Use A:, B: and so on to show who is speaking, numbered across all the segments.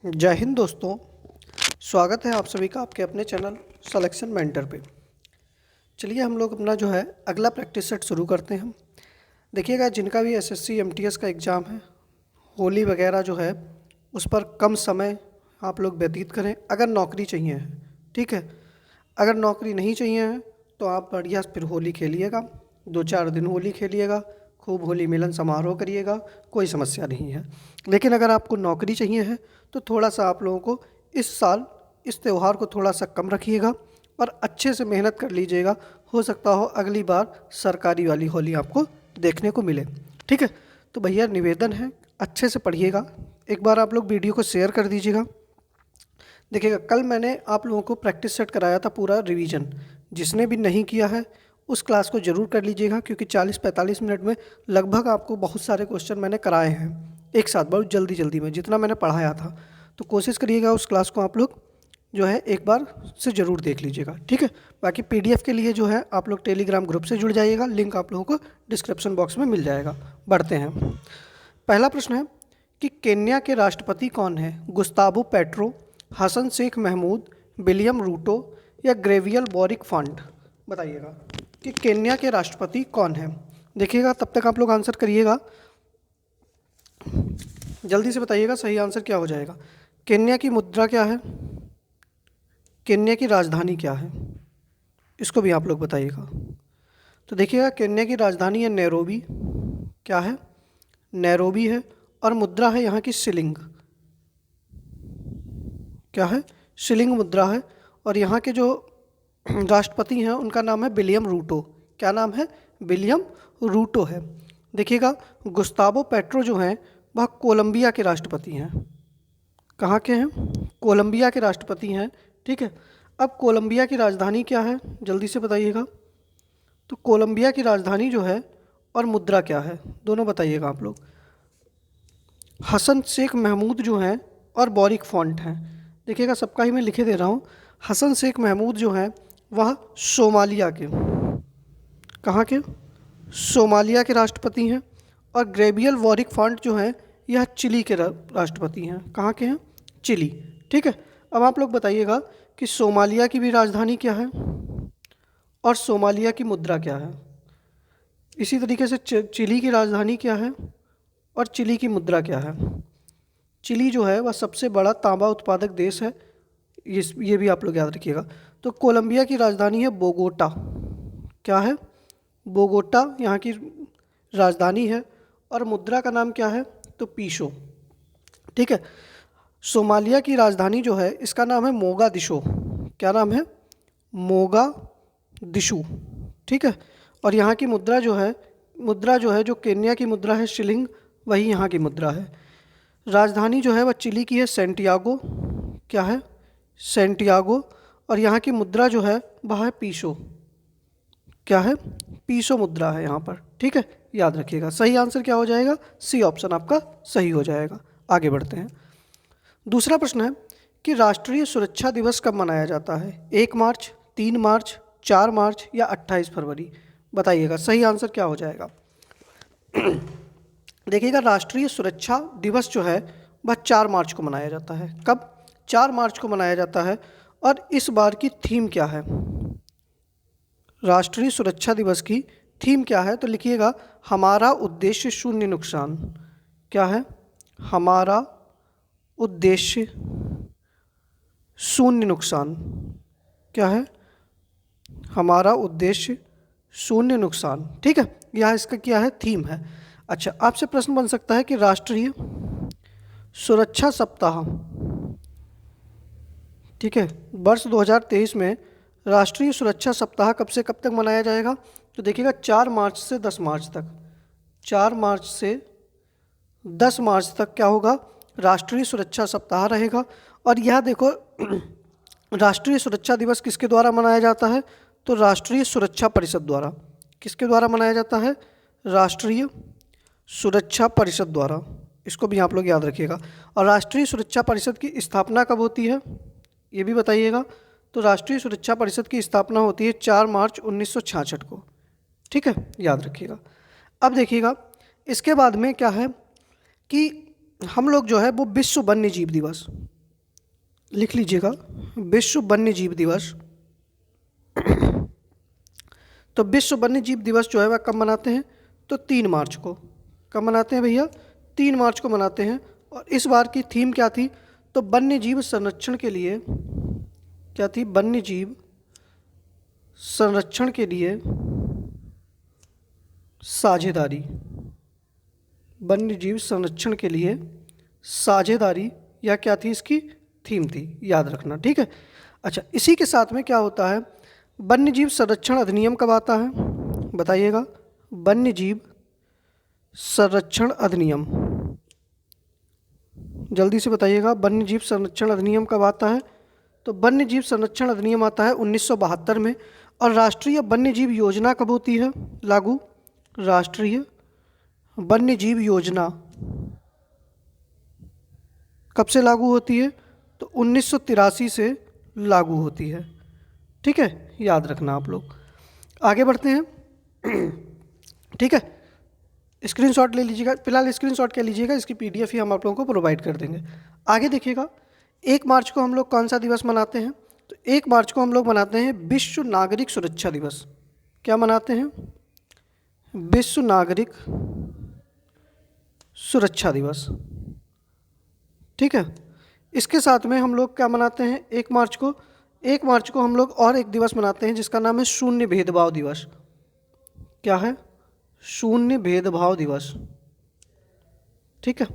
A: जय हिंद दोस्तों। स्वागत है आप सभी का आपके अपने चैनल सिलेक्शन मेंटर पे। चलिए हम लोग अपना जो है अगला प्रैक्टिस सेट शुरू करते हैं। देखिएगा, जिनका भी एसएससी एमटीएस का एग्ज़ाम है, होली वगैरह जो है उस पर कम समय आप लोग व्यतीत करें अगर नौकरी चाहिए है। ठीक है, अगर नौकरी नहीं चाहिए है तो आप बढ़िया फिर होली खेलिएगा, 2-4 दिन होली खेलिएगा, खूब होली मिलन समारोह करिएगा, कोई समस्या नहीं है। लेकिन अगर आपको नौकरी चाहिए है तो थोड़ा सा आप लोगों को इस साल इस त्यौहार को थोड़ा सा कम रखिएगा और अच्छे से मेहनत कर लीजिएगा। हो सकता हो अगली बार सरकारी वाली होली आपको देखने को मिले। ठीक है, तो भैया निवेदन है, अच्छे से पढ़िएगा। एक बार आप लोग वीडियो को शेयर कर दीजिएगा। देखिएगा, कल मैंने आप लोगों को प्रैक्टिस सेट कराया था पूरा रिवीजन। जिसने भी नहीं किया है उस क्लास को ज़रूर कर लीजिएगा, क्योंकि 40-45 मिनट में लगभग आपको बहुत सारे क्वेश्चन मैंने कराए हैं एक साथ, बहुत जल्दी जल्दी में जितना मैंने पढ़ाया था। तो कोशिश करिएगा उस क्लास को आप लोग जो है एक बार से ज़रूर देख लीजिएगा। ठीक है, बाकी पीडीएफ के लिए जो है आप लोग टेलीग्राम ग्रुप से जुड़ जाइएगा, लिंक आप लोगों को डिस्क्रिप्शन बॉक्स में मिल जाएगा। बढ़ते हैं। पहला प्रश्न है कि केन्या के राष्ट्रपति कौन है? Gustavo Petro, Hassan Sheikh Mohamud, William Ruto या ग्रेवियल बॉरिक फंड? बताइएगा कि केन्या के राष्ट्रपति कौन है। देखिएगा, तब तक आप लोग आंसर करिएगा, जल्दी से बताइएगा सही आंसर क्या हो जाएगा। केन्या की मुद्रा क्या है? केन्या की राजधानी क्या है? इसको भी आप लोग बताइएगा। तो देखिएगा, केन्या की राजधानी है नैरोबी। क्या है? नैरोबी है। और मुद्रा है यहाँ की शिलिंग। क्या है? शिलिंग मुद्रा है। और यहाँ के जो राष्ट्रपति हैं उनका नाम है विलियम रूटो। क्या नाम है? विलियम रूटो है। देखिएगा, गुस्तावो पेट्रो जो हैं वह कोलंबिया के राष्ट्रपति हैं। कहाँ के हैं? कोलंबिया के राष्ट्रपति हैं। ठीक है, अब कोलंबिया की राजधानी क्या है जल्दी से बताइएगा। तो कोलंबिया की राजधानी जो है और मुद्रा क्या है, दोनों बताइएगा आप लोग। हसन शेख महमूद जो हैं और बॉरिक फॉन्ट हैं। देखिएगा, सबका ही मैं लिखे दे रहा हूँ। हसन शेख महमूद जो हैं वह सोमालिया के, कहाँ के? सोमालिया के राष्ट्रपति हैं। और ग्रेवियल बॉरिक फॉन्ट जो हैं यह चिली के राष्ट्रपति हैं। कहाँ के हैं? चिली। ठीक है, अब आप लोग बताइएगा कि सोमालिया की भी राजधानी क्या है और सोमालिया की मुद्रा क्या है। इसी तरीके से चिली की राजधानी क्या है और चिली की मुद्रा क्या है। चिली जो है वह सबसे बड़ा तांबा उत्पादक देश है, ये भी आप लोग याद रखिएगा। तो कोलंबिया की राजधानी है बोगोटा। क्या है? बोगोटा यहाँ की राजधानी है। और मुद्रा का नाम क्या है? तो पीसो। ठीक है, सोमालिया की राजधानी जो है इसका नाम है मोगादिशो। क्या नाम है? मोगादिशु। ठीक है, और यहाँ की मुद्रा जो है जो केन्या की मुद्रा है शिलिंग, वही यहाँ की मुद्रा है। राजधानी जो है वह चिली की है सेंटियागो। क्या है? सेंटियागो। और यहाँ की मुद्रा जो है वह है पीसो। क्या है? पीसो मुद्रा है यहाँ पर। ठीक है, याद रखिएगा। सही आंसर क्या हो जाएगा? सी ऑप्शन आपका सही हो जाएगा। आगे बढ़ते हैं। दूसरा प्रश्न है कि राष्ट्रीय सुरक्षा दिवस कब मनाया जाता है? 1 मार्च, 3 मार्च, 4 मार्च या 28 फरवरी? बताइएगा सही आंसर क्या हो जाएगा। देखिएगा, राष्ट्रीय सुरक्षा दिवस जो है वह 4 मार्च को मनाया जाता है। कब? 4 मार्च को मनाया जाता है। और इस बार की थीम क्या है? राष्ट्रीय सुरक्षा दिवस की थीम क्या है? तो लिखिएगा, हमारा उद्देश्य शून्य नुकसान। क्या है? हमारा उद्देश्य शून्य नुकसान। क्या है? हमारा उद्देश्य शून्य नुकसान। ठीक है, यह इसका क्या है? थीम है। अच्छा, आपसे प्रश्न बन सकता है कि राष्ट्रीय सुरक्षा सप्ताह, ठीक है, वर्ष 2023 में राष्ट्रीय सुरक्षा सप्ताह कब से कब तक मनाया जाएगा? तो देखिएगा, 4 मार्च से 10 मार्च तक। 4 मार्च से 10 मार्च तक क्या होगा? राष्ट्रीय सुरक्षा सप्ताह रहेगा। और यह देखो, राष्ट्रीय सुरक्षा दिवस किसके द्वारा मनाया जाता है? तो राष्ट्रीय सुरक्षा परिषद द्वारा। किसके द्वारा मनाया जाता है? राष्ट्रीय सुरक्षा परिषद द्वारा। इसको भी आप लोग याद रखिएगा। और राष्ट्रीय सुरक्षा परिषद की स्थापना कब होती है ये भी बताइएगा। तो राष्ट्रीय सुरक्षा परिषद की स्थापना होती है 4 मार्च 1966 को। ठीक है, याद रखिएगा। अब देखिएगा, इसके बाद में क्या है कि हम लोग जो है वो विश्व वन्य जीव दिवस लिख लीजिएगा, विश्व वन्य जीव दिवस। तो विश्व वन्य जीव दिवस जो है वह कब मनाते हैं? तो 3 मार्च को। कब मनाते हैं भैया? 3 मार्च को मनाते हैं। और इस बार की थीम क्या थी? तो वन्य जीव संरक्षण के लिए क्या थी? वन्य जीव संरक्षण के लिए साझेदारी। वन्य जीव संरक्षण के लिए साझेदारी, या क्या थी इसकी थीम थी, याद रखना, ठीक है। अच्छा, इसी के साथ में क्या होता है? वन्य जीव संरक्षण अधिनियम कब आता है? बताइएगा। वन्य जीव संरक्षण अधिनियम, जल्दी से बताइएगा। वन्य जीव संरक्षण अधिनियम कब आता है? तो वन्य जीव संरक्षण अधिनियम आता है 1972 में। और राष्ट्रीय वन्य जीव योजना कब होती है लागू? राष्ट्रीय वन्य जीव योजना कब से लागू होती है? तो 1983 से लागू होती है, ठीक है, याद रखना आप लोग। आगे बढ़ते हैं, ठीक है। स्क्रीनशॉट ले लीजिएगा, फिलहाल स्क्रीनशॉट क्या लीजिएगा, इसकी पीडीएफ ही हम आप लोगों को प्रोवाइड कर देंगे। आगे देखिएगा, 1 मार्च को हम लोग कौन सा दिवस मनाते हैं? तो 1 मार्च को हम लोग मनाते हैं विश्व नागरिक सुरक्षा दिवस। क्या मनाते हैं? विश्व नागरिक सुरक्षा दिवस, ठीक है। इसके साथ में हम लोग क्या मनाते हैं 1 मार्च को? 1 मार्च को हम लोग और एक दिवस मनाते हैं जिसका नाम है शून्य भेदभाव दिवस। क्या है? शून्य भेदभाव दिवस, ठीक है।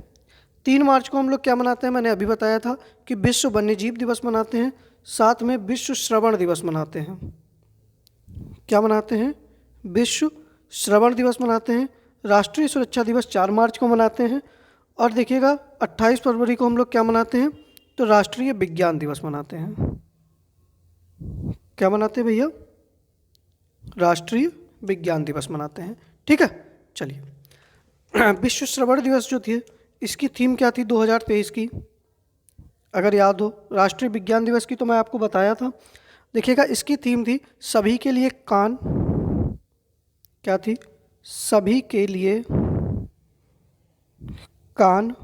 A: 3 मार्च को हम लोग क्या मनाते हैं? मैंने अभी बताया था कि विश्व वन्यजीव दिवस मनाते हैं, साथ में विश्व श्रवण दिवस मनाते हैं। क्या मनाते हैं? विश्व श्रवण दिवस मनाते हैं। राष्ट्रीय सुरक्षा दिवस 4 मार्च को मनाते हैं। और देखिएगा 28 फरवरी को हम लोग क्या मनाते हैं? तो राष्ट्रीय विज्ञान दिवस मनाते हैं। क्या मनाते हैं भैया? राष्ट्रीय विज्ञान दिवस मनाते हैं, ठीक है। चलिए, विश्व श्रवण दिवस जो थी इसकी थीम क्या थी 2023 की? अगर याद हो, राष्ट्रीय विज्ञान दिवस की तो मैं आपको बताया था। देखिएगा, इसकी थीम थी सभी के लिए कान। क्या थी? सभी के लिए कान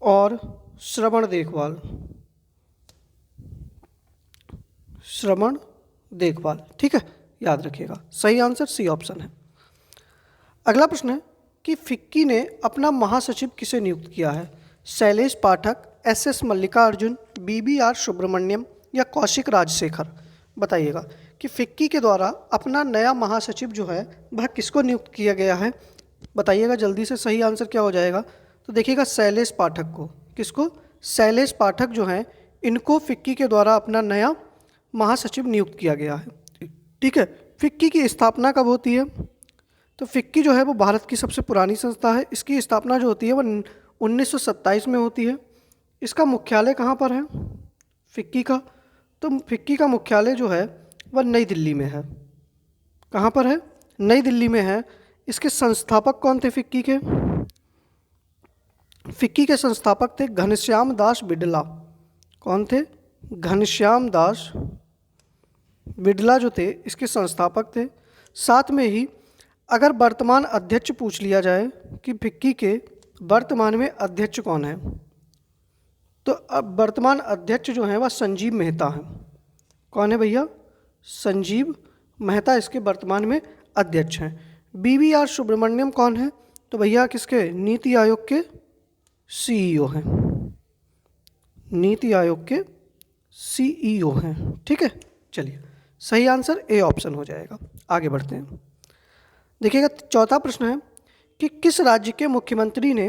A: और श्रवण देखभाल। श्रवण देखभाल, ठीक है, याद रखिएगा। सही आंसर सी ऑप्शन है। अगला प्रश्न है कि फिक्की ने अपना महासचिव किसे नियुक्त किया है? शैलेश पाठक, एस मल्लिकार्जुन, BBR सुब्रमण्यम या कौशिक राजशेखर? बताइएगा कि फिक्की के द्वारा अपना नया महासचिव जो है वह किसको नियुक्त किया गया है? बताइएगा जल्दी से, सही आंसर क्या हो जाएगा? तो देखिएगा शैलेश पाठक को। किसको? शैलेश पाठक जो हैं इनको फिक्की के द्वारा अपना नया महासचिव नियुक्त किया गया है, ठीक है। फिक्की की स्थापना कब होती है? तो फिक्की जो है वो भारत की सबसे पुरानी संस्था है। इसकी स्थापना जो होती है वो 1927 में होती है। इसका मुख्यालय कहाँ पर है फिक्की का? तो फिक्की का मुख्यालय जो है वह नई दिल्ली में है। कहाँ पर है? नई दिल्ली में है। इसके संस्थापक कौन थे फिक्की के? फिक्की के संस्थापक थे घनश्याम दास बिड़ला। कौन थे? घनश्याम दास बिड़ला जो थे इसके संस्थापक थे। साथ में ही अगर वर्तमान अध्यक्ष पूछ लिया जाए कि फिक्की के वर्तमान में अध्यक्ष कौन है, तो अब वर्तमान अध्यक्ष जो है वह संजीव मेहता हैं। कौन है भैया? संजीव मेहता इसके वर्तमान में अध्यक्ष हैं। BBR सुब्रमण्यम कौन है? तो भैया किसके? नीति आयोग के CEO हैं। नीति आयोग के CEO हैं, ठीक है। चलिए, सही आंसर ए ऑप्शन हो जाएगा। आगे बढ़ते हैं। देखिएगा, चौथा प्रश्न है कि किस राज्य के मुख्यमंत्री ने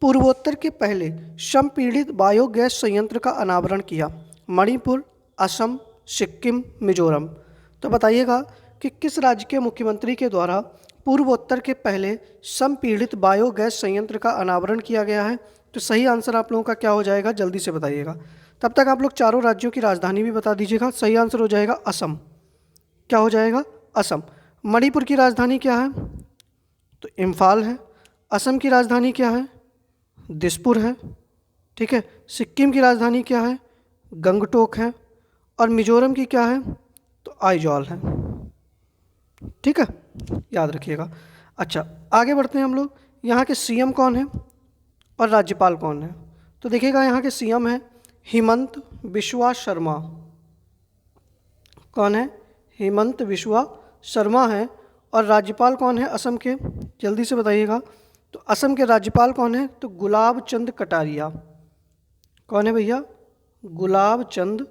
A: पूर्वोत्तर के पहले संपीड़ित बायोगैस संयंत्र का अनावरण किया? मणिपुर, असम, सिक्किम, मिजोरम? तो बताइएगा कि किस राज्य के मुख्यमंत्री के द्वारा पूर्वोत्तर के पहले संपीड़ित बायोगैस संयंत्र का अनावरण किया गया है? तो सही आंसर आप लोगों का क्या हो जाएगा? जल्दी से बताइएगा। तब तक आप लोग चारों राज्यों की राजधानी भी बता दीजिएगा। सही आंसर हो जाएगा असम। क्या हो जाएगा? असम। मणिपुर की राजधानी क्या है? तो इम्फाल है। असम की राजधानी क्या है? दिसपुर है, ठीक है। सिक्किम की राजधानी क्या है? गंगटोक है। और मिजोरम की क्या है? तो आइजॉल है, ठीक है, याद रखिएगा। अच्छा, आगे बढ़ते हैं हम लोग। यहाँ के CM कौन है? और राज्यपाल कौन है? तो देखिएगा यहाँ के सीएम है हिमंत बिश्वा शर्मा। कौन है? हिमंत बिश्वा शर्मा है। और राज्यपाल कौन है असम के? जल्दी से बताइएगा। तो असम के राज्यपाल कौन है? तो गुलाब चंद कटारिया। कौन है भैया? गुलाब चंद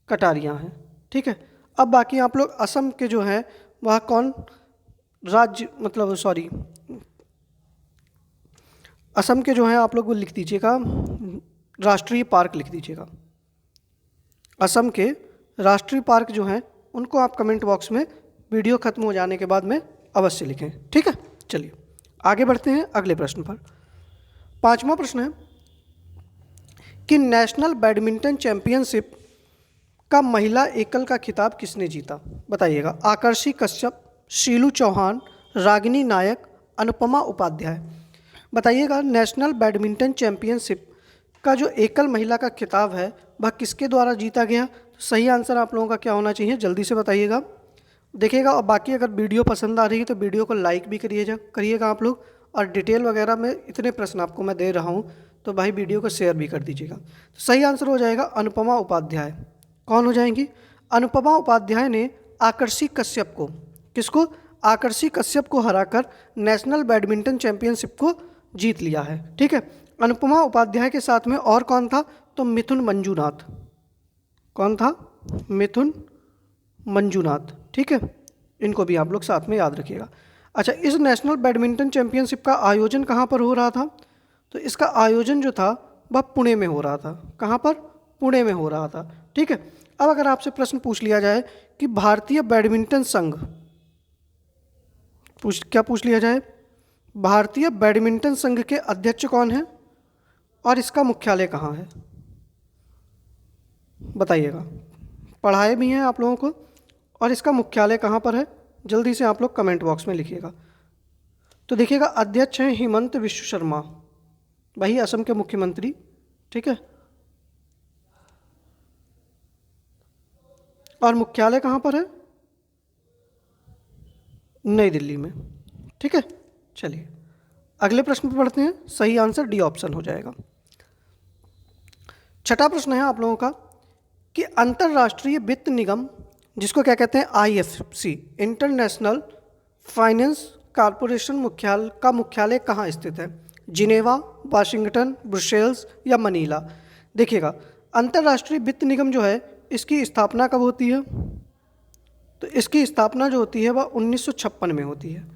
A: कटारिया हैं। ठीक है। अब बाकी आप लोग असम के जो हैं वह कौन राज्य मतलब सॉरी असम के जो हैं आप लोग वो लिख दीजिएगा, राष्ट्रीय पार्क लिख दीजिएगा। असम के राष्ट्रीय पार्क जो हैं उनको आप कमेंट बॉक्स में वीडियो खत्म हो जाने के बाद में अवश्य लिखें। ठीक है, चलिए आगे बढ़ते हैं अगले प्रश्न पर। 5वां प्रश्न है कि नेशनल बैडमिंटन चैंपियनशिप का महिला एकल का खिताब किसने जीता? बताइएगा। आकर्षी कश्यप, शीलू चौहान, रागिनी नायक, अनुपमा उपाध्याय। बताइएगा नेशनल बैडमिंटन चैंपियनशिप का जो एकल महिला का खिताब है वह किसके द्वारा जीता गया? तो सही आंसर आप लोगों का क्या होना चाहिए? जल्दी से बताइएगा। देखिएगा। और बाकी अगर वीडियो पसंद आ रही है तो वीडियो को लाइक भी करिएगा आप लोग। और डिटेल वगैरह में इतने प्रश्न आपको मैं दे रहा हूँ तो भाई वीडियो को शेयर भी कर दीजिएगा। तो सही आंसर हो जाएगा अनुपमा उपाध्याय। कौन हो जाएंगी? अनुपमा उपाध्याय ने आकर्षी कश्यप को, किसको? आकर्षी कश्यप को हराकर नेशनल बैडमिंटन चैंपियनशिप को जीत लिया है। ठीक है। अनुपमा उपाध्याय के साथ में और कौन था? तो मिथुन मंजूनाथ। कौन था? मिथुन मंजूनाथ। ठीक है, इनको भी आप लोग साथ में याद रखिएगा। अच्छा, इस नेशनल बैडमिंटन चैंपियनशिप का आयोजन कहाँ पर हो रहा था? तो इसका आयोजन जो था वह पुणे में हो रहा था। कहाँ पर? पुणे में हो रहा था। ठीक है। अब अगर आपसे प्रश्न पूछ लिया जाए कि भारतीय बैडमिंटन संघ, क्या पूछ लिया जाए? भारतीय बैडमिंटन संघ के अध्यक्ष कौन है और इसका मुख्यालय कहाँ है? बताइएगा। पढ़ाए भी हैं आप लोगों को। और इसका मुख्यालय कहाँ पर है? जल्दी से आप लोग कमेंट बॉक्स में लिखिएगा। तो देखिएगा अध्यक्ष हैं हिमंत बिश्व शर्मा, वही असम के मुख्यमंत्री। ठीक है। और मुख्यालय कहाँ पर है? नई दिल्ली में। ठीक है, चलिए अगले प्रश्न पर पढ़ते हैं। सही आंसर डी ऑप्शन हो जाएगा। 6वां प्रश्न है आप लोगों का कि अंतर्राष्ट्रीय वित्त निगम, जिसको क्या कहते हैं? IFC, इंटरनेशनल फाइनेंस कॉरपोरेशन मुख्यालय कहाँ स्थित है? जिनेवा, वाशिंगटन, ब्रुसेल्स या मनीला? देखिएगा अंतर्राष्ट्रीय वित्त निगम जो है इसकी स्थापना कब होती है? तो इसकी स्थापना जो होती है वह 1956 में होती है।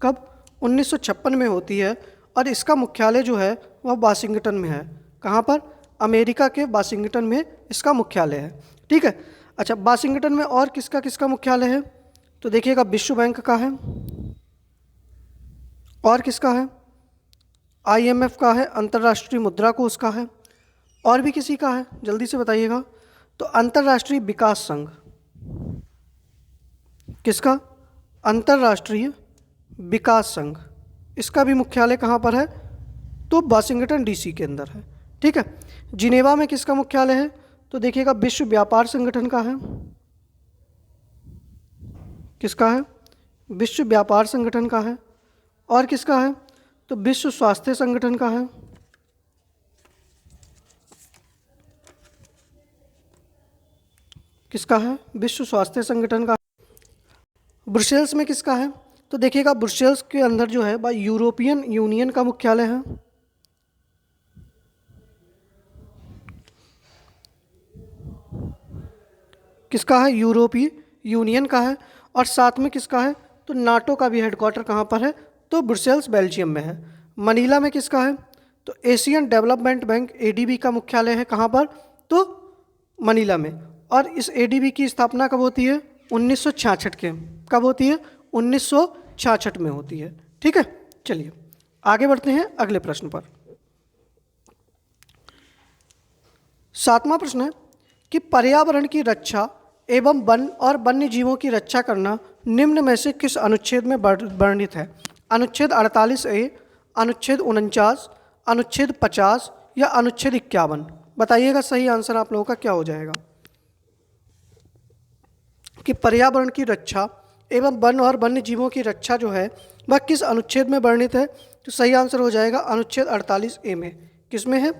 A: कब? 1956 में होती है। और इसका मुख्यालय जो है वह वाशिंगटन में है। कहाँ पर? अमेरिका के वाशिंगटन में इसका मुख्यालय है। ठीक है। अच्छा, वाशिंगटन में और किसका किसका मुख्यालय है? तो देखिएगा विश्व बैंक का है। और किसका है? IMF का है, अंतर्राष्ट्रीय मुद्रा कोष का है। और भी किसी का है? जल्दी से बताइएगा। तो अंतर्राष्ट्रीय विकास संघ, किसका? अंतर्राष्ट्रीय विकास संघ, इसका भी मुख्यालय कहाँ पर है? तो वाशिंगटन DC के अंदर है। ठीक है। जिनेवा में किसका मुख्यालय है? तो देखिएगा विश्व व्यापार संगठन का है। किसका है? विश्व व्यापार संगठन का है। और किसका है? तो विश्व स्वास्थ्य संगठन का है। किसका है? विश्व स्वास्थ्य संगठन का। ब्रुसेल्स में किसका है? तो देखिएगा ब्रुसेल्स के अंदर जो है वह यूरोपियन यूनियन का मुख्यालय है। किसका है? यूरोपीय यूनियन का है। और साथ में किसका है? तो नाटो का भी हेडक्वार्टर कहाँ पर है? तो ब्रुसेल्स बेल्जियम में है। मनीला में किसका है? तो एशियन डेवलपमेंट बैंक ADB का मुख्यालय है। कहाँ पर? तो मनीला में। और इस ADB की स्थापना कब होती है? 1966 के। कब होती है? 1966 में होती है। ठीक है, चलिए आगे बढ़ते हैं अगले प्रश्न पर। 7वां प्रश्न है कि पर्यावरण की रक्षा एवं वन और वन्य जीवों की रक्षा करना निम्न में से किस अनुच्छेद में वर्णित है? अनुच्छेद 48A, अनुच्छेद 49, अनुच्छेद 50 या अनुच्छेद 51? बताइएगा सही आंसर आप लोगों का क्या हो जाएगा। कि पर्यावरण की रक्षा एवं वन और वन्य जीवों की रक्षा जो है वह किस अनुच्छेद में वर्णित है? तो सही आंसर हो जाएगा अनुच्छेद 48A में। किस में है?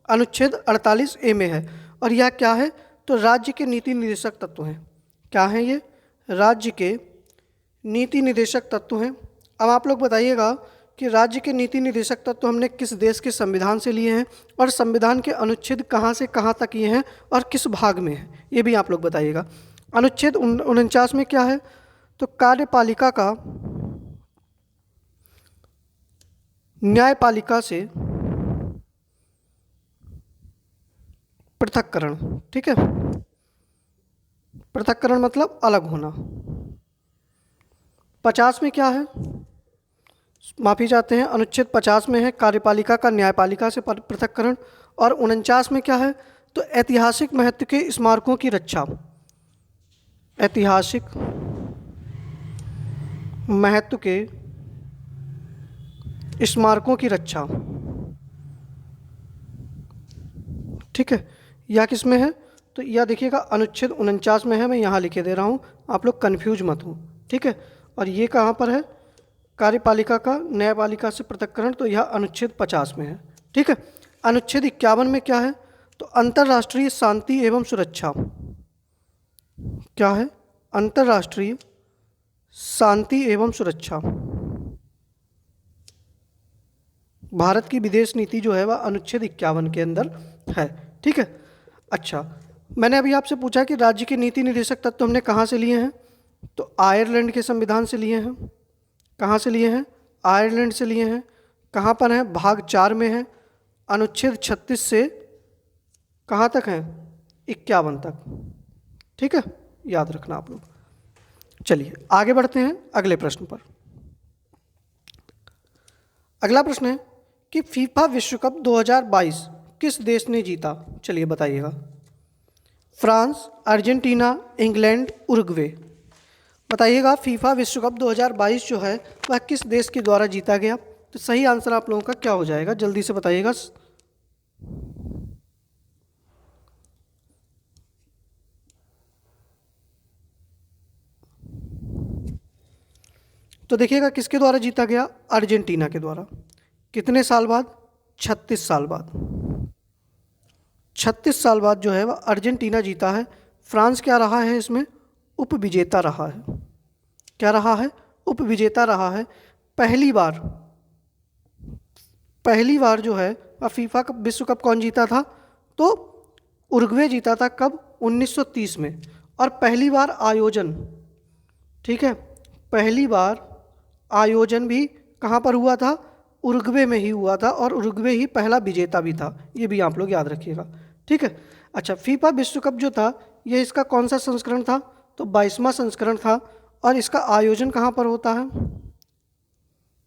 A: अनुच्छेद 48A में है। और यह क्या है? तो राज्य के नीति निर्देशक तत्व हैं। क्या है ये? राज्य के नीति निर्देशक तत्व हैं। अब आप लोग बताइएगा कि राज्य के नीति निर्देशक तत्व हमने किस देश के संविधान से लिए हैं और संविधान के अनुच्छेद कहाँ से कहाँ तक ये हैं और किस भाग में है, ये भी आप लोग बताइएगा। अनुच्छेद 49 में क्या है? तो कार्यपालिका का न्यायपालिका से पृथक्करण। ठीक है, पृथक्करण मतलब अलग होना। 50 में क्या है? माफ़ी चाहते हैं, अनुच्छेद 50 में है कार्यपालिका का न्यायपालिका से पृथक्करण। और 49 में क्या है? तो ऐतिहासिक महत्व के स्मारकों की रक्षा। ऐतिहासिक महत्व के स्मारकों की रक्षा। ठीक है, यह किस में है? तो यह देखिएगा अनुच्छेद 49 में है, मैं यहाँ लिखे दे रहा हूँ, आप लोग कन्फ्यूज मत हो। ठीक है, और ये कहाँ पर है? कार्यपालिका का न्यायपालिका से पृथक्करण, तो यह अनुच्छेद 50 में है। ठीक है, अनुच्छेद 51 में क्या है? तो अंतर्राष्ट्रीय शांति एवं सुरक्षा। क्या है? अंतर्राष्ट्रीय शांति एवं सुरक्षा। भारत की विदेश नीति जो है वह अनुच्छेद 51 के अंदर है। ठीक है, अच्छा, मैंने अभी आपसे पूछा कि राज्य के नीति निर्देशक तत्व हमने कहाँ से लिए हैं? तो आयरलैंड के संविधान से लिए हैं। कहाँ से लिए हैं? आयरलैंड से लिए हैं। कहाँ पर है? भाग 4 में है। अनुच्छेद 36 से कहाँ तक है? 51 तक। ठीक है, याद रखना आप लोग। चलिए आगे बढ़ते हैं अगले प्रश्न पर। अगला प्रश्न है कि फीफा विश्व कप 2022 किस देश ने जीता? चलिए बताइएगा। France, Argentina, England, Uruguay. बताइएगा फीफा विश्व कप 2022 जो है वह किस देश के द्वारा जीता गया? तो सही आंसर आप लोगों का क्या हो जाएगा? जल्दी से बताइएगा। तो देखिएगा किसके द्वारा जीता गया? अर्जेंटीना के द्वारा। कितने साल बाद? 36 साल बाद। 36 साल बाद जो है वह अर्जेंटीना जीता है। फ्रांस क्या रहा है? इसमें उपविजेता रहा है। क्या रहा है? उपविजेता रहा है। पहली बार जो है वह फीफा कप विश्व कप कौन जीता था? तो उरुग्वे जीता था। कब? 1930 में। और पहली बार आयोजन, ठीक है, पहली बार आयोजन भी कहाँ पर हुआ था? उरुग्वे में ही हुआ था, और उरुग्वे ही पहला विजेता भी था। ये भी आप लोग याद रखिएगा। ठीक है, अच्छा, फीफा विश्व कप जो था ये इसका कौन सा संस्करण था? तो 22वां संस्करण था। और इसका आयोजन कहाँ पर होता है?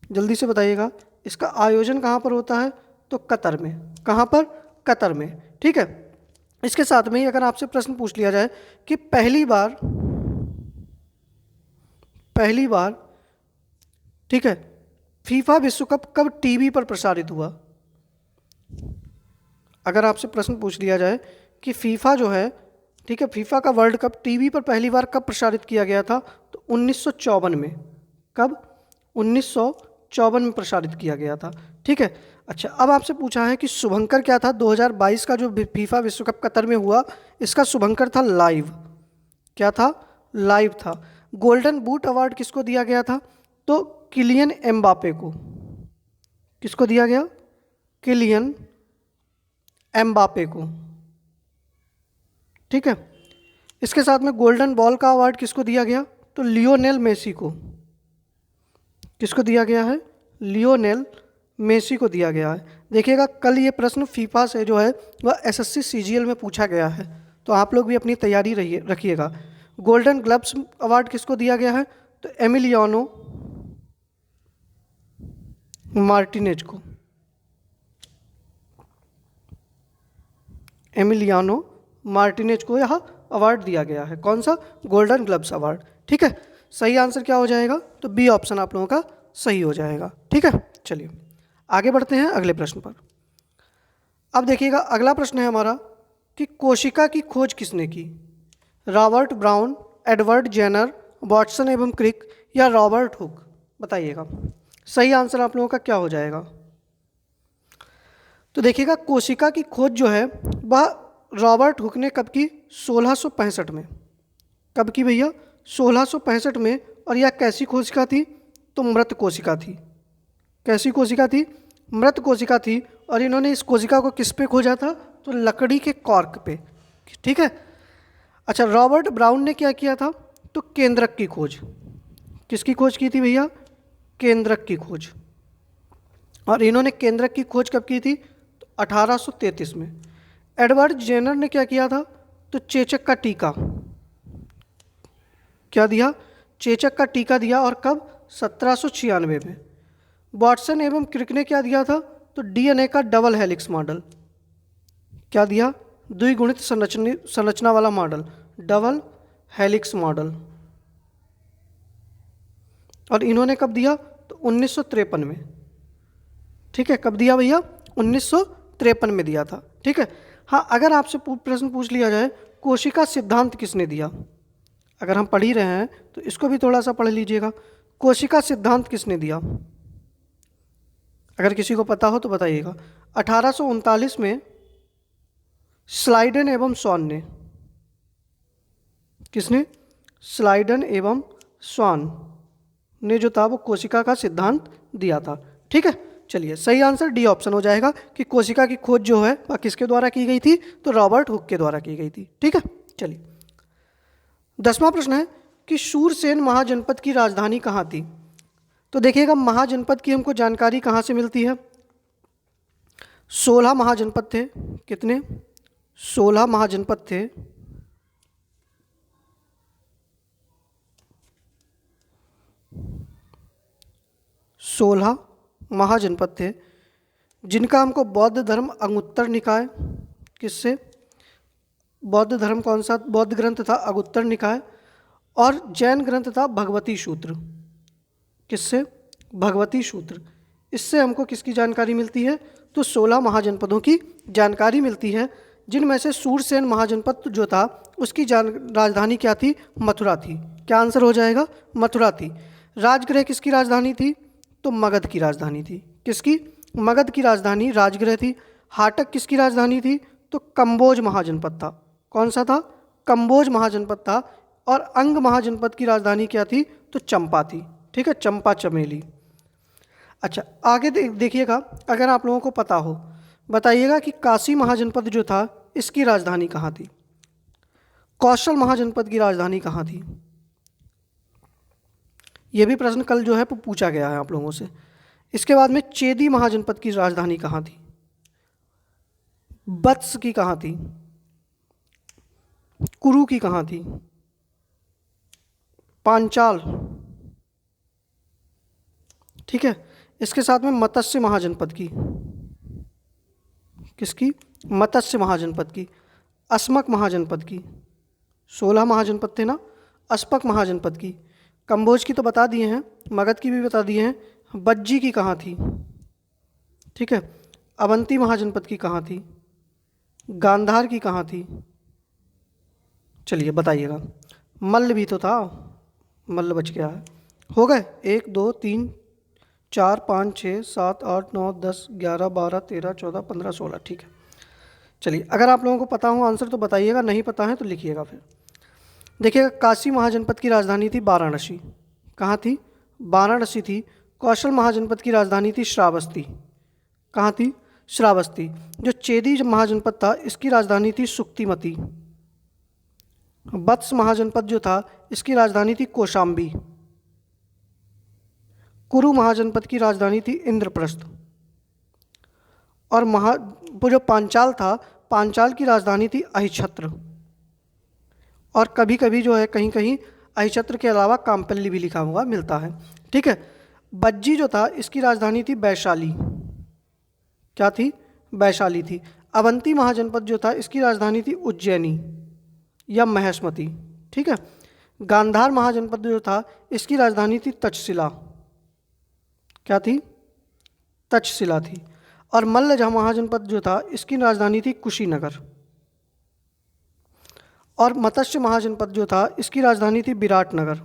A: जल्दी से बताइएगा, इसका आयोजन कहाँ पर होता है? तो कतर में। कहाँ पर? कतर में। ठीक है, इसके साथ में ही अगर आपसे प्रश्न पूछ लिया जाए कि पहली बार ठीक है फीफा विश्व कप कब टीवी पर प्रसारित हुआ? अगर आपसे प्रश्न पूछ लिया जाए कि फीफा जो है, ठीक है, फीफा का वर्ल्ड कप टीवी पर पहली बार कब प्रसारित किया गया था? तो 1954 में। कब? 1954 में प्रसारित किया गया था। ठीक है, अच्छा, अब आपसे पूछा है कि शुभंकर क्या था? 2022 का जो फीफा विश्व कप कतर में हुआ इसका शुभंकर था लाइव। क्या था? लाइव था। गोल्डन बूट अवार्ड किसको दिया गया था? तो किलियन एम्बापे को। किसको दिया गया? किलियन एम्बापे को। ठीक है, इसके साथ में गोल्डन बॉल का अवार्ड किसको दिया गया? तो लियोनेल मेसी को। किसको दिया गया है? लियोनेल मेसी को दिया गया है। देखिएगा कल ये प्रश्न फीफा से जो है वह एसएससी सीजीएल में पूछा गया है, तो आप लोग भी अपनी तैयारी रखिएगा। गोल्डन ग्लव्स अवार्ड किसको दिया गया है? तो एमिलियानो मार्टिनेज को। एमिलियानो मार्टिनेज को यह अवार्ड दिया गया है। कौन सा? Golden gloves award. ठीक है, सही आंसर क्या हो जाएगा? तो बी ऑप्शन आप लोगों का सही हो जाएगा। ठीक है, चलिए आगे बढ़ते हैं अगले प्रश्न पर। अब देखिएगा अगला प्रश्न है हमारा कि कोशिका की खोज किसने की? Robert Brown, Edward Jenner, Watson एवं क्रिक या रॉबर्ट हुक? बताइएगा। सही आंसर आप लोगों का क्या हो जाएगा? तो देखिएगा कोशिका की खोज जो है वह रॉबर्ट हुक ने कब की? 1665 में। कब की भैया? 1665 में। और यह कैसी कोशिका थी? तो मृत कोशिका थी। कैसी कोशिका थी? मृत कोशिका थी। और इन्होंने इस कोशिका को किस पे खोजा था? तो लकड़ी के कॉर्क पे। ठीक है। अच्छा, रॉबर्ट ब्राउन ने क्या किया था? तो केंद्रक की खोज। किसकी खोज की थी भैया? केंद्रक की खोज। और इन्होंने केंद्रक की खोज कब की थी? तो 1833 में। एडवर्ड जेनर ने क्या किया था? तो चेचक का टीका। क्या दिया? चेचक का टीका दिया। और कब? 1796 में। वाटसन एवं क्रिक ने क्या दिया था? तो डीएनए का डबल हेलिक्स मॉडल। क्या दिया? द्विगुणित संरचना वाला मॉडल, डबल हेलिक्स मॉडल। और इन्होंने कब दिया? तो 1953 में। ठीक है, कब दिया भैया? 1953 में दिया था। ठीक है। हाँ, अगर आपसे प्रश्न पूछ लिया जाए कोशिका सिद्धांत किसने दिया, अगर हम पढ़ ही रहे हैं तो इसको भी थोड़ा सा पढ़ लीजिएगा। कोशिका सिद्धांत किसने दिया? अगर किसी को पता हो तो बताइएगा। 1839 में स्लाइडन एवं स्वान ने। किसने? स्लाइडन एवं स्वान ने जो था वो कोशिका का सिद्धांत दिया था। ठीक है, चलिए सही आंसर डी ऑप्शन हो जाएगा कि कोशिका की खोज जो है वह किसके द्वारा की गई थी? तो रॉबर्ट हुक के द्वारा की गई थी। ठीक है, चलिए 10वां प्रश्न है कि शूरसेन महाजनपद की राजधानी कहाँ थी? तो देखिएगा महाजनपद की हमको जानकारी कहाँ से मिलती है? 16 महाजनपद थे। कितने? 16 महाजनपद थे। 16 महाजनपद थे जिनका हमको बौद्ध धर्म अंगुत्तर निकाय, किससे? बौद्ध धर्म कौन सा बौद्ध ग्रंथ था? अंगुत्तर निकाय। और जैन ग्रंथ था भगवती सूत्र। किससे? भगवती सूत्र। इससे हमको किसकी जानकारी मिलती है? तो 16 महाजनपदों की जानकारी मिलती है, जिनमें से शूरसेन महाजनपद जो था उसकी राजधानी क्या थी? मथुरा थी। क्या आंसर हो जाएगा? मथुरा थी। राजगृह किसकी राजधानी थी? तो मगध की राजधानी थी। किसकी? मगध की राजधानी राजगृह थी। हाटक किसकी राजधानी थी? तो कंबोज महाजनपद था। कौन सा था? कंबोज महाजनपद था। और अंग महाजनपद की राजधानी क्या थी? तो चंपा थी। ठीक है, चंपा चमेली। अच्छा, आगे देखिएगा, अगर आप लोगों को पता हो बताइएगा कि काशी महाजनपद जो था इसकी राजधानी कहाँ थी? कौशल महाजनपद की राजधानी कहाँ थी? यह भी प्रश्न कल जो है पूछा गया है आप लोगों से। इसके बाद में चेदी महाजनपद की राजधानी कहाँ थी? वत्स की कहाँ थी? कुरु की कहाँ थी? पांचाल। ठीक है, इसके साथ में मत्स्य महाजनपद की। किसकी? मत्स्य महाजनपद की। अस्मक महाजनपद की। 16 महाजनपद थे ना। अस्पक महाजनपद की। कंबोज की तो बता दिए हैं, मगध की भी बता दिए हैं। बज्जी की कहाँ थी? ठीक है, अवंती महाजनपद की कहाँ थी? गांधार की कहाँ थी? चलिए बताइएगा। मल्ल भी तो था, मल्ल बच गया है। हो गए 1 2 3 4 5 6 7 8 9 10 11 12 13 14 15 16। ठीक है, चलिए अगर आप लोगों को पता हो आंसर तो बताइएगा, नहीं पता है तो लिखिएगा। फिर देखिएगा, काशी महाजनपद की राजधानी थी वाराणसी। कहाँ थी? वाराणसी थी। कौशल महाजनपद की राजधानी थी श्रावस्ती। कहाँ थी? श्रावस्ती। जो चेदी महाजनपद था इसकी राजधानी थी सुक्तिमती। वत्स महाजनपद जो था इसकी राजधानी थी कौशाम्बी। कुरु महाजनपद की राजधानी थी इंद्रप्रस्थ। और वो जो पांचाल था, पांचाल की राजधानी थी अहिछत्र। और कभी कभी जो है कहीं कहीं अहिछत्र के अलावा काम्पल्ली भी लिखा हुआ मिलता है। ठीक है, बज्जी जो था इसकी राजधानी थी वैशाली। क्या थी? वैशाली थी। अवंती महाजनपद जो था इसकी राजधानी थी उज्जैनी या महेशमती। ठीक है, गांधार महाजनपद जो था इसकी राजधानी थी तक्षशिला। क्या थी? तक्षशिला थी। और मल्ल महाजनपद जो था इसकी राजधानी थी कुशीनगर। और मत्स्य महाजनपद जो था इसकी राजधानी थी विराटनगर।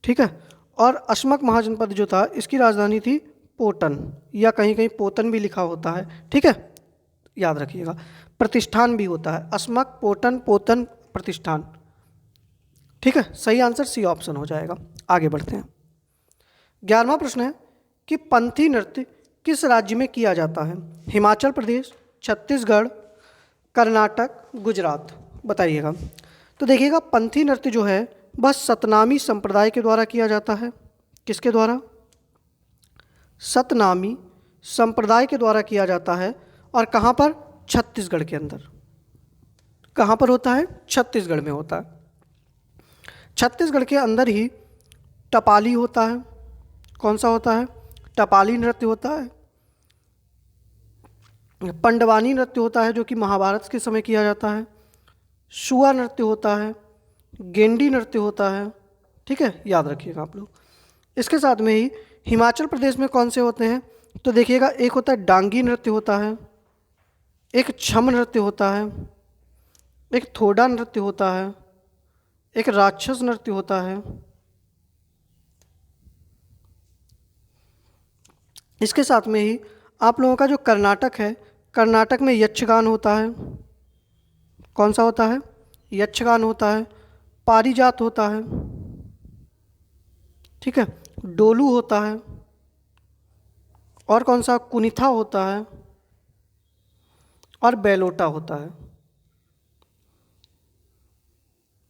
A: ठीक है, और अस्मक महाजनपद जो था इसकी राजधानी थी पोटन, या कहीं कहीं पोतन भी लिखा होता है, ठीक है, याद रखिएगा। प्रतिष्ठान भी होता है, अस्मक, पोटन, पोतन, प्रतिष्ठान, ठीक है। सही आंसर सी ऑप्शन हो जाएगा। आगे बढ़ते हैं। 11वां प्रश्न है कि पंथी नृत्य किस राज्य में किया जाता है? हिमाचल प्रदेश, छत्तीसगढ़, कर्नाटक, गुजरात, बताइएगा। तो देखिएगा, पंथी नृत्य जो है वह सतनामी संप्रदाय के द्वारा किया जाता है। किसके द्वारा? सतनामी संप्रदाय के द्वारा किया जाता है। और कहाँ पर? छत्तीसगढ़ के अंदर। कहाँ पर होता है? छत्तीसगढ़ में होता है। छत्तीसगढ़ के अंदर ही टपाली होता है। कौन सा होता है? टपाली नृत्य होता है। पंडवानी नृत्य होता है जो कि महाभारत के समय किया जाता है। शुआ नृत्य होता है। गेंडी नृत्य होता है, ठीक है, याद रखिएगा आप लोग। इसके साथ में ही हिमाचल प्रदेश में कौन से होते हैं? तो देखिएगा, एक होता है डांगी नृत्य होता है, एक छम नृत्य होता है, एक थोड़ा नृत्य होता है, एक राक्षस नृत्य होता है। इसके साथ में ही आप लोगों का जो कर्नाटक है, कर्नाटक में यक्षगान होता है। कौन सा होता है? यक्षगान होता है। पारिजात होता है, ठीक है, डोलू होता है, और कौन सा? कुनिथा होता है, और बेलोटा होता है,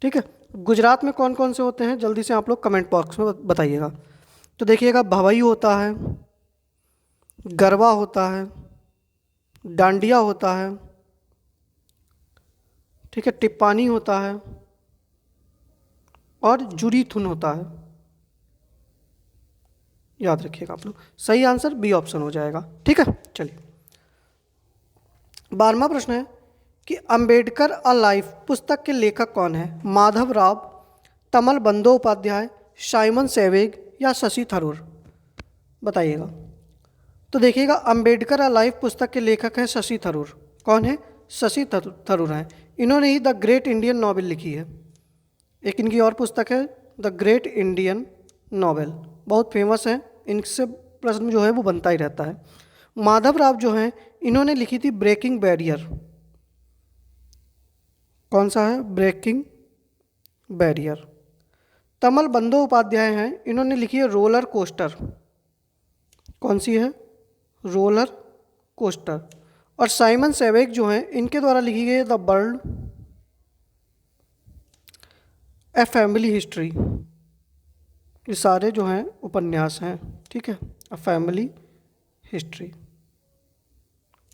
A: ठीक है। गुजरात में कौन कौन से होते हैं जल्दी से आप लोग कमेंट बॉक्स में बताइएगा। तो देखिएगा, भवई होता है, गरबा होता है, डांडिया होता है, ठीक है, टिप्पानी होता है, और जुरीथुन होता है। याद रखिएगा आप लोग। सही आंसर बी ऑप्शन हो जाएगा, ठीक है। चलिए, 12वां प्रश्न है कि अंबेडकर अ लाइफ पुस्तक के लेखक कौन है? माधव राव, तमल बंदोपाध्याय, साइमन सेवेग, या शशि थरूर, बताइएगा। तो देखिएगा, अंबेडकर अ लाइफ पुस्तक के लेखक हैं शशि थरूर। कौन है? शशि थरूर हैं। इन्होंने ही द ग्रेट इंडियन नॉवेल लिखी है। एक इनकी और पुस्तक है द ग्रेट इंडियन नॉवेल, बहुत फेमस है, इनसे प्रश्न जो है वो बनता ही रहता है। माधव राव जो हैं, इन्होंने लिखी थी ब्रेकिंग बैरियर। कौन सा है? Breaking barrier. तमल बंदोपाध्याय हैं, इन्होंने लिखी है रोलर कोस्टर। कौन सी है? Roller coaster. और साइमन सेवेग जो हैं, इनके द्वारा लिखी गई है the world a family history. ये सारे जो हैं उपन्यास हैं, ठीक है, अ फैमिली हिस्ट्री।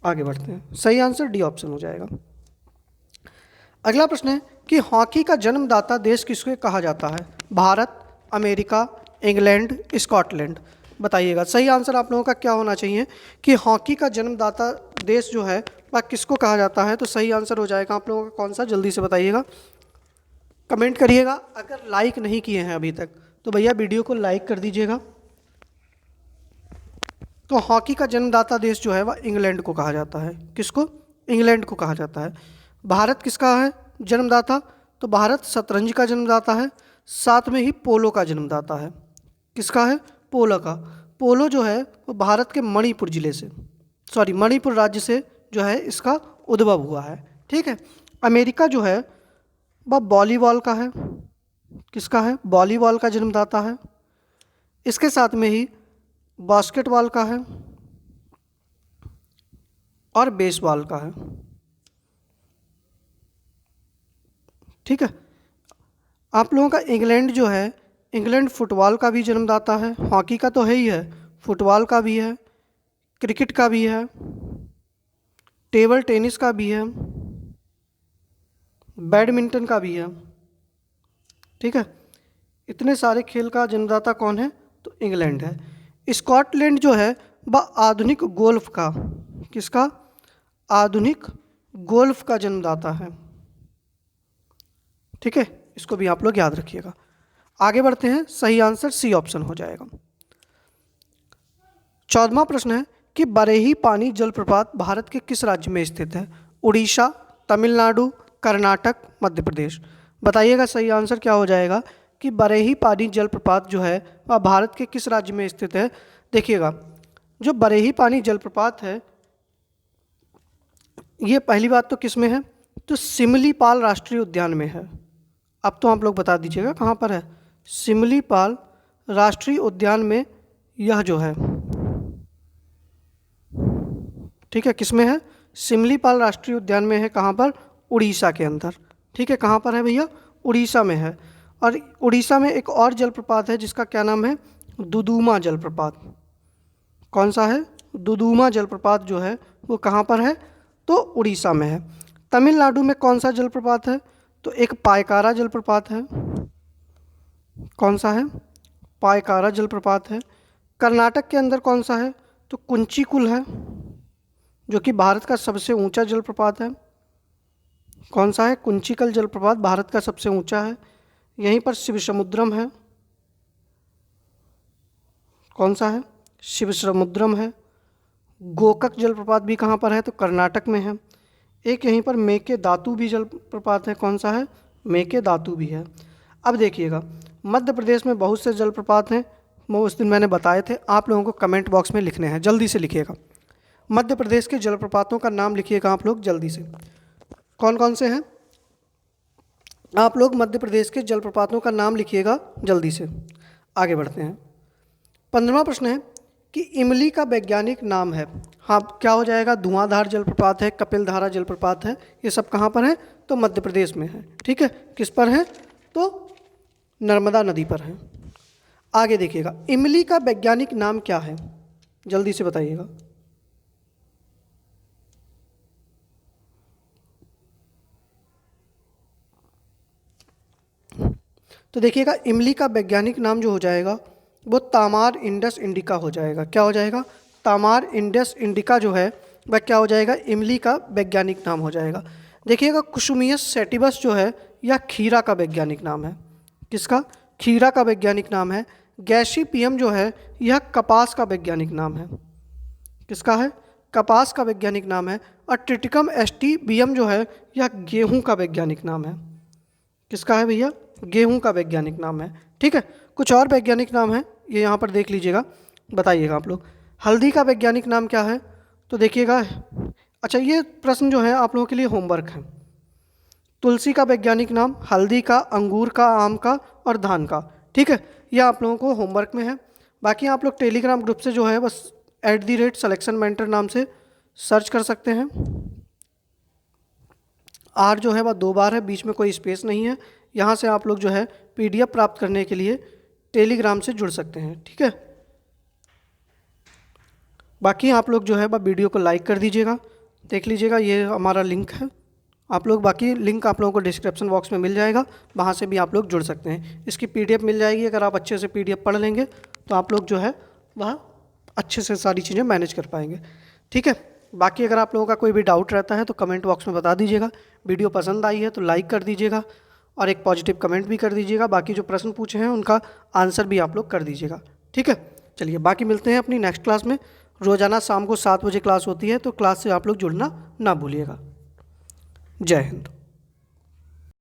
A: आगे बढ़ते हैं। सही आंसर डी ऑप्शन हो जाएगा। अगला प्रश्न है कि हॉकी का जन्मदाता देश किसको कहा जाता है? भारत, अमेरिका, इंग्लैंड, स्कॉटलैंड, बताइएगा। सही आंसर आप लोगों का क्या होना चाहिए कि हॉकी का जन्मदाता देश जो है वह किसको कहा जाता है? तो सही आंसर हो जाएगा आप लोगों का कौन सा? जल्दी से बताइएगा, कमेंट करिएगा। अगर लाइक नहीं किए हैं अभी तक तो भैया वीडियो को लाइक कर दीजिएगा। तो हॉकी का जन्मदाता देश जो है वह इंग्लैंड को कहा जाता है। किसको? इंग्लैंड को कहा जाता है। भारत किसका है जन्मदाता? तो भारत शतरंज का जन्मदाता है, साथ में ही पोलो का जन्मदाता है। किसका है? पोलो का। पोलो जो है वो भारत के मणिपुर जिले से, मणिपुर राज्य से जो है इसका उद्भव हुआ है, ठीक है। अमेरिका जो है वह वॉलीबॉल का है। किसका है? वॉलीबॉल का जन्मदाता है। इसके साथ में ही बास्केटबॉल का है और बेसबॉल का है, ठीक है। आप लोगों का इंग्लैंड जो है, इंग्लैंड फुटबॉल का भी जन्मदाता है। हॉकी का तो है ही है, फुटबॉल का भी है, क्रिकेट का भी है, टेबल टेनिस का भी है, बैडमिंटन का भी है, ठीक है। इतने सारे खेल का जन्मदाता कौन है? तो इंग्लैंड है। स्कॉटलैंड जो है वह आधुनिक गोल्फ का, किसका? आधुनिक गोल्फ का जन्मदाता है, ठीक है। इसको भी आप लोग याद रखिएगा। आगे बढ़ते हैं। सही आंसर सी ऑप्शन हो जाएगा। 14वां प्रश्न है कि बरेही पानी जलप्रपात भारत के किस राज्य में स्थित है? उड़ीसा, तमिलनाडु, कर्नाटक, मध्य प्रदेश, बताइएगा। सही आंसर क्या हो जाएगा? कि बरेही पानी जलप्रपात जो है वह भारत के किस राज्य में स्थित है। देखिएगा, जो बरेही पानी जलप्रपात है ये पहली बात तो किस में है, तो सिमलीपाल राष्ट्रीय उद्यान में है। अब तो आप लोग बता दीजिएगा कहाँ पर है, सिमलीपाल राष्ट्रीय उद्यान में यह जो है, ठीक है, किस में है, सिमलीपाल राष्ट्रीय उद्यान में है। कहाँ पर, उड़ीसा के अंदर। ठीक है, कहाँ पर है भैया, उड़ीसा में है। और उड़ीसा में एक और जलप्रपात है जिसका क्या नाम है, दुदुमा जलप्रपात। कौन सा है, दुदुमा जलप्रपात जो है वो कहाँ पर है, तो उड़ीसा में है। तमिलनाडु में कौन सा जलप्रपात है, तो एक पायकारा जलप्रपात है। कौन सा है, पायकारा जलप्रपात है। कर्नाटक के अंदर कौन सा है, तो कुंचिकुल है, जो कि भारत का सबसे ऊंचा जलप्रपात है। कौन सा है, कुंचिकल जलप्रपात भारत का सबसे ऊंचा है। यहीं पर शिवसमुद्रम है। कौन सा है, शिवसमुद्रम है। गोकक जलप्रपात भी कहाँ पर है, तो कर्नाटक में है। एक यहीं पर मेकेदातु भी जलप्रपात है। कौन सा है, मेकेदातु भी है। अब देखिएगा, मध्य प्रदेश में बहुत से जलप्रपात हैं, वो उस दिन मैंने बताए थे, आप लोगों को कमेंट बॉक्स में लिखने हैं, जल्दी से लिखिएगा। मध्य प्रदेश के जलप्रपातों का नाम लिखिएगा आप लोग जल्दी से, कौन कौन से हैं, आप लोग मध्य प्रदेश के जलप्रपातों का नाम लिखिएगा जल्दी से। आगे बढ़ते हैं। 15वां प्रश्न है कि इमली का वैज्ञानिक नाम है। हाँ, क्या हो जाएगा, धुआंधार जलप्रपात है, कपिलधारा जलप्रपात है, ये सब कहाँ पर है, तो मध्य प्रदेश में है। ठीक है, किस पर है, तो नर्मदा नदी पर है। आगे देखिएगा, इमली का वैज्ञानिक नाम क्या है, जल्दी से बताइएगा। तो देखिएगा, इमली का वैज्ञानिक नाम जो हो जाएगा वो तामार इंडस इंडिका हो जाएगा। क्या हो जाएगा, तामार इंडस इंडिका जो है वह क्या हो जाएगा, इमली का वैज्ञानिक नाम हो जाएगा। देखिएगा, कुसुमियस सैटिवस जो है यह खीरा का वैज्ञानिक नाम है। किसका, खीरा का वैज्ञानिक नाम है। गैसीपियम जो है यह कपास का वैज्ञानिक नाम है। किसका है, कपास का वैज्ञानिक नाम है। और ट्रिटिकम एस्टीबियम जो है यह गेहूं का वैज्ञानिक नाम है। किसका है भैया, गेहूं का वैज्ञानिक नाम है। ठीक है, कुछ और वैज्ञानिक नाम है, ये यहाँ पर देख लीजिएगा, बताइएगा आप लोग। हल्दी का वैज्ञानिक नाम क्या है, तो देखिएगा, अच्छा ये प्रश्न जो है आप लोगों के लिए होमवर्क है। तुलसी का वैज्ञानिक नाम, हल्दी का, अंगूर का, आम का और धान का। ठीक है, यह आप लोगों को होमवर्क में है। बाकी आप लोग टेलीग्राम ग्रुप से जो है बस @सलेक्शन मेंटर नाम से सर्च कर सकते हैं। आर जो है वह 2 बार है, बीच में कोई स्पेस नहीं है। यहाँ से आप लोग जो है PDF प्राप्त करने के लिए टेलीग्राम से जुड़ सकते हैं। ठीक है, बाकी आप लोग जो है वह वीडियो को लाइक कर दीजिएगा, देख लीजिएगा, ये हमारा लिंक है। आप लोग, बाकी लिंक आप लोगों को डिस्क्रिप्शन बॉक्स में मिल जाएगा, वहाँ से भी आप लोग जुड़ सकते हैं। इसकी PDF मिल जाएगी, अगर आप अच्छे से PDF पढ़ लेंगे तो आप लोग जो है वह अच्छे से सारी चीज़ें मैनेज कर पाएंगे। ठीक है, बाकी अगर आप लोगों का कोई भी डाउट रहता है तो कमेंट बॉक्स में बता दीजिएगा। वीडियो पसंद आई है तो लाइक कर दीजिएगा और एक पॉजिटिव कमेंट भी कर दीजिएगा। बाकी जो प्रश्न पूछे हैं उनका आंसर भी आप लोग कर दीजिएगा। ठीक है, चलिए बाकी मिलते हैं अपनी नेक्स्ट क्लास में। रोज़ाना शाम को 7 बजे क्लास होती है, तो क्लास से आप लोग जुड़ना ना भूलिएगा। जय हिंद।